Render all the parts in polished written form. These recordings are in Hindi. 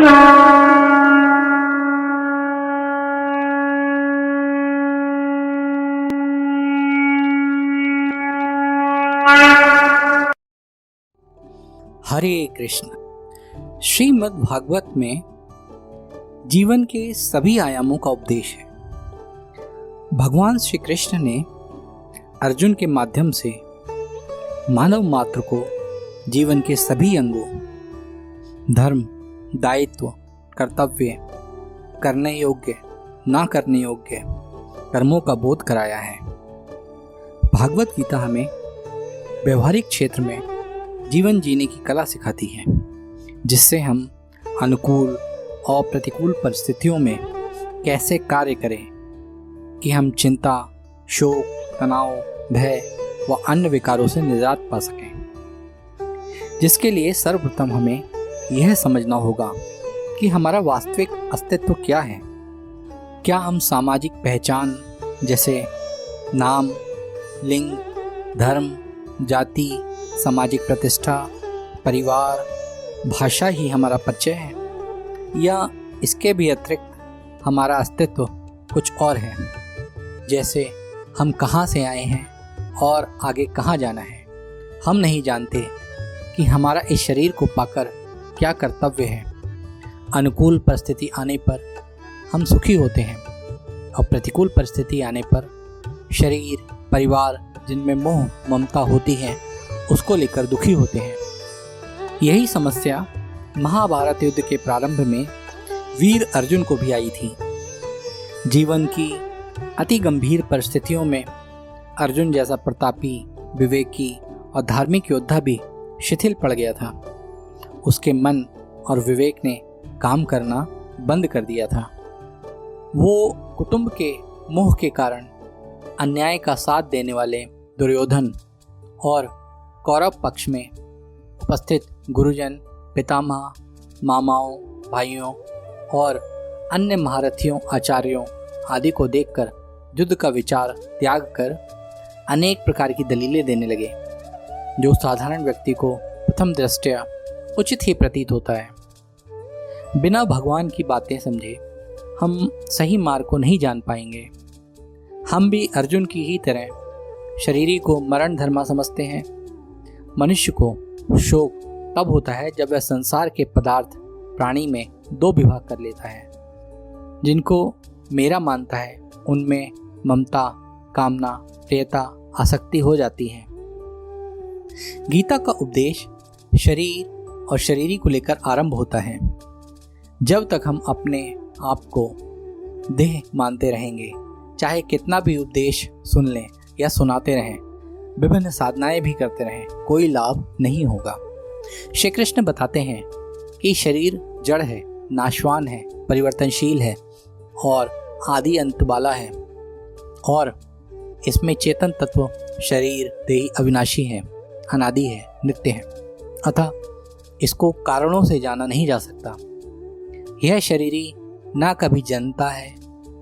हरे कृष्ण। श्रीमद् भागवत में जीवन के सभी आयामों का उपदेश है। भगवान श्री कृष्ण ने अर्जुन के माध्यम से मानव मात्र को जीवन के सभी अंगों, धर्म, दायित्व, कर्तव्य, करने योग्य, ना करने योग्य कर्मों का बोध कराया है। भागवत गीता हमें व्यवहारिक क्षेत्र में जीवन जीने की कला सिखाती है, जिससे हम अनुकूल और प्रतिकूल परिस्थितियों में कैसे कार्य करें कि हम चिंता, शोक, तनाव, भय व अन्य विकारों से निजात पा सकें। जिसके लिए सर्वप्रथम हमें यह समझना होगा कि हमारा वास्तविक अस्तित्व क्या है। क्या हम सामाजिक पहचान जैसे नाम, लिंग, धर्म, जाति, सामाजिक प्रतिष्ठा, परिवार, भाषा ही हमारा परिचय है, या इसके भी अतिरिक्त हमारा अस्तित्व कुछ और है, जैसे हम कहाँ से आए हैं और आगे कहाँ जाना है। हम नहीं जानते कि हमारा इस शरीर को पाकर क्या कर्तव्य है। अनुकूल परिस्थिति आने पर हम सुखी होते हैं और प्रतिकूल परिस्थिति आने पर शरीर, परिवार जिनमें मोह ममता होती है उसको लेकर दुखी होते हैं। यही समस्या महाभारत युद्ध के प्रारंभ में वीर अर्जुन को भी आई थी। जीवन की अति गंभीर परिस्थितियों में अर्जुन जैसा प्रतापी, विवेकी और धार्मिक योद्धा भी शिथिल पड़ गया था। उसके मन और विवेक ने काम करना बंद कर दिया था। वो कुटुंब के मोह के कारण अन्याय का साथ देने वाले दुर्योधन और कौरव पक्ष में उपस्थित गुरुजन, पितामह, मामाओं, भाइयों और अन्य महारथियों, आचार्यों आदि को देखकर युद्ध का विचार त्याग कर अनेक प्रकार की दलीलें देने लगे, जो साधारण व्यक्ति को प्रथम दृष्टया उचित ही प्रतीत होता है। बिना भगवान की बातें समझे हम सही मार्ग को नहीं जान पाएंगे। हम भी अर्जुन की ही तरह शरीरी को मरण धर्मा समझते हैं। मनुष्य को शोक तब होता है जब वह संसार के पदार्थ प्राणी में दो विभाग कर लेता है। जिनको मेरा मानता है उनमें ममता, कामना, प्रियता, आसक्ति हो जाती है। गीता का उपदेश शरीर और शरीरी को लेकर आरंभ होता है। जब तक हम अपने आप को देह मानते रहेंगे, चाहे कितना भी उपदेश सुन लें या सुनाते रहें, विभिन्न साधनाएं भी करते रहें, कोई लाभ नहीं होगा। श्री कृष्ण बताते हैं कि शरीर जड़ है, नाशवान है, परिवर्तनशील है और आदि अंत वाला है, और इसमें चेतन तत्व शरीर देही अविनाशी है, अनादि है, नित्य है। अतः इसको कारणों से जाना नहीं जा सकता। यह शरीरी ना कभी जन्मता है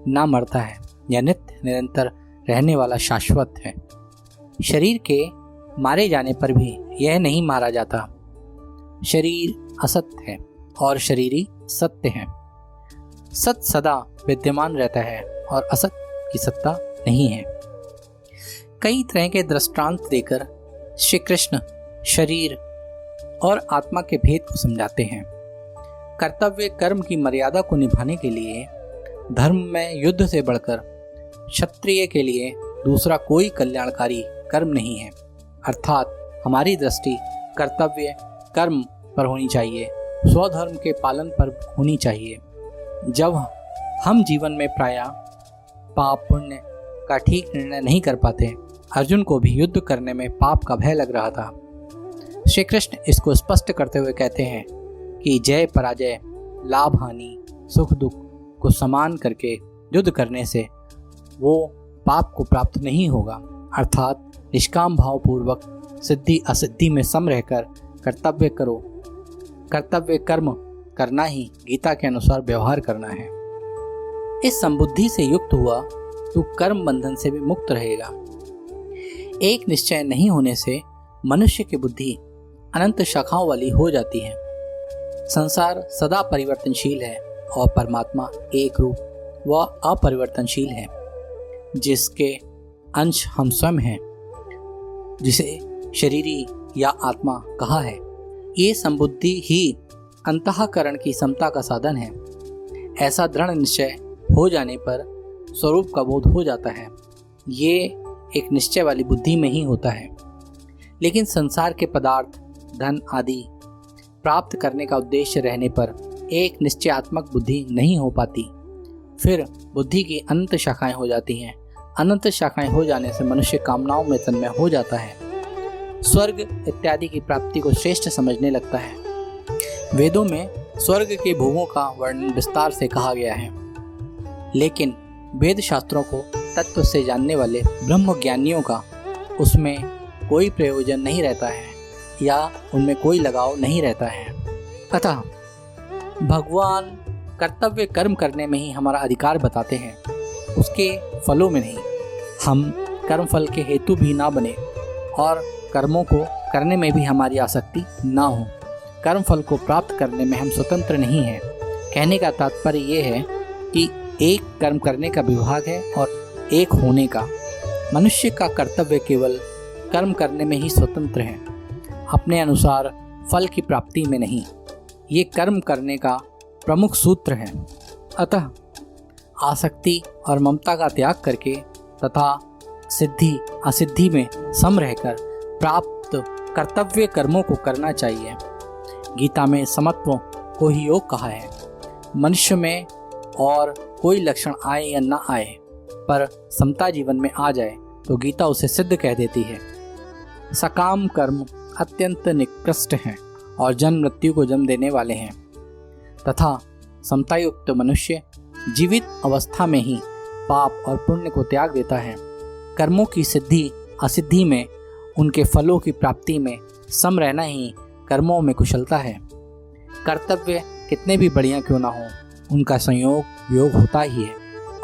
ना मरता है, यह नित्य निरंतर रहने वाला शाश्वत है। शरीर के मारे जाने पर भी यह नहीं मारा जाता। शरीर असत्य है और शरीरी सत्य है। सत्य सदा विद्यमान रहता है और असत्य की सत्ता नहीं है। कई तरह के दृष्टांत देकर श्री कृष्ण शरीर और आत्मा के भेद को समझाते हैं। कर्तव्य कर्म की मर्यादा को निभाने के लिए धर्म में युद्ध से बढ़कर क्षत्रिय के लिए दूसरा कोई कल्याणकारी कर्म नहीं है। अर्थात हमारी दृष्टि कर्तव्य कर्म पर होनी चाहिए, स्वधर्म के पालन पर होनी चाहिए। जब हम जीवन में प्रायः पाप पुण्य का ठीक निर्णय नहीं कर पाते, अर्जुन को भी युद्ध करने में पाप का भय लग रहा था। श्री कृष्ण इसको स्पष्ट करते हुए कहते हैं कि जय पराजय, लाभ हानि, सुख दुख को समान करके युद्ध करने से वो पाप को प्राप्त नहीं होगा। अर्थात निष्काम भाव पूर्वक सिद्धि असिद्धि में सम रहकर कर्तव्य करो। कर्तव्य कर्म करना ही गीता के अनुसार व्यवहार करना है। इस संबुद्धि से युक्त हुआ तो कर्म बंधन से भी मुक्त रहेगा। एक निश्चय नहीं होने से मनुष्य की बुद्धि अनंत शाखाओं वाली हो जाती है। संसार सदा परिवर्तनशील है और परमात्मा एक रूप व अपरिवर्तनशील है, जिसके अंश हम स्वयं हैं, जिसे शरीरी या आत्मा कहा है। ये संबुद्धि ही अंतःकरण की समता का साधन है। ऐसा दृढ़ निश्चय हो जाने पर स्वरूप का बोध हो जाता है। ये एक निश्चय वाली बुद्धि में ही होता है। लेकिन संसार के पदार्थ, धन आदि प्राप्त करने का उद्देश्य रहने पर एक निश्चयात्मक बुद्धि नहीं हो पाती। फिर बुद्धि की अनंत शाखाएं हो जाती हैं। अनंत शाखाएं हो जाने से मनुष्य कामनाओं में तन्मय हो जाता है। स्वर्ग इत्यादि की प्राप्ति को श्रेष्ठ समझने लगता है। वेदों में स्वर्ग के भोगों का वर्णन विस्तार से कहा गया है, लेकिन वेद शास्त्रों को तत्व से जानने वाले ब्रह्म ज्ञानियों का उसमें कोई प्रयोजन नहीं रहता है या उनमें कोई लगाव नहीं रहता है। अतः भगवान कर्तव्य कर्म करने में ही हमारा अधिकार बताते हैं, उसके फलों में नहीं। हम कर्म फल के हेतु भी ना बने और कर्मों को करने में भी हमारी आसक्ति ना हो। कर्म फल को प्राप्त करने में हम स्वतंत्र नहीं हैं। कहने का तात्पर्य ये है कि एक कर्म करने का विभाग है और एक होने का। मनुष्य का कर्तव्य केवल कर्म करने में ही स्वतंत्र है, अपने अनुसार फल की प्राप्ति में नहीं। ये कर्म करने का प्रमुख सूत्र है। अतः आसक्ति और ममता का त्याग करके तथा सिद्धि असिद्धि में सम रहकर प्राप्त कर्तव्य कर्मों को करना चाहिए। गीता में समत्व को ही योग कहा है। मनुष्य में और कोई लक्षण आए या ना आए, पर समता जीवन में आ जाए तो गीता उसे सिद्ध कह देती है। सकाम कर्म अत्यंत निकृष्ट हैं और जन्म मृत्यु को जन्म देने वाले हैं, तथा समतायुक्त मनुष्य जीवित अवस्था में ही पाप और पुण्य को त्याग देता है। कर्मों की सिद्धि असिद्धि में, उनके फलों की प्राप्ति में सम रहना ही कर्मों में कुशलता है। कर्तव्य कितने भी बढ़िया क्यों ना हो, उनका संयोग योग होता ही है।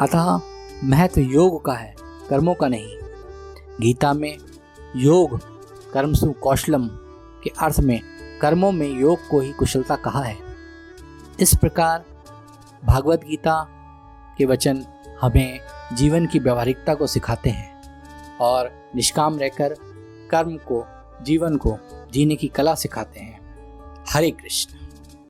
अतः महत्व योग का है, कर्मों का नहीं। गीता में योग कर्मसु कौशलम के अर्थ में कर्मों में योग को ही कुशलता कहा है। इस प्रकार भागवत गीता के वचन हमें जीवन की व्यवहारिकता को सिखाते हैं और निष्काम रहकर कर्म को, जीवन को जीने की कला सिखाते हैं। हरे कृष्ण।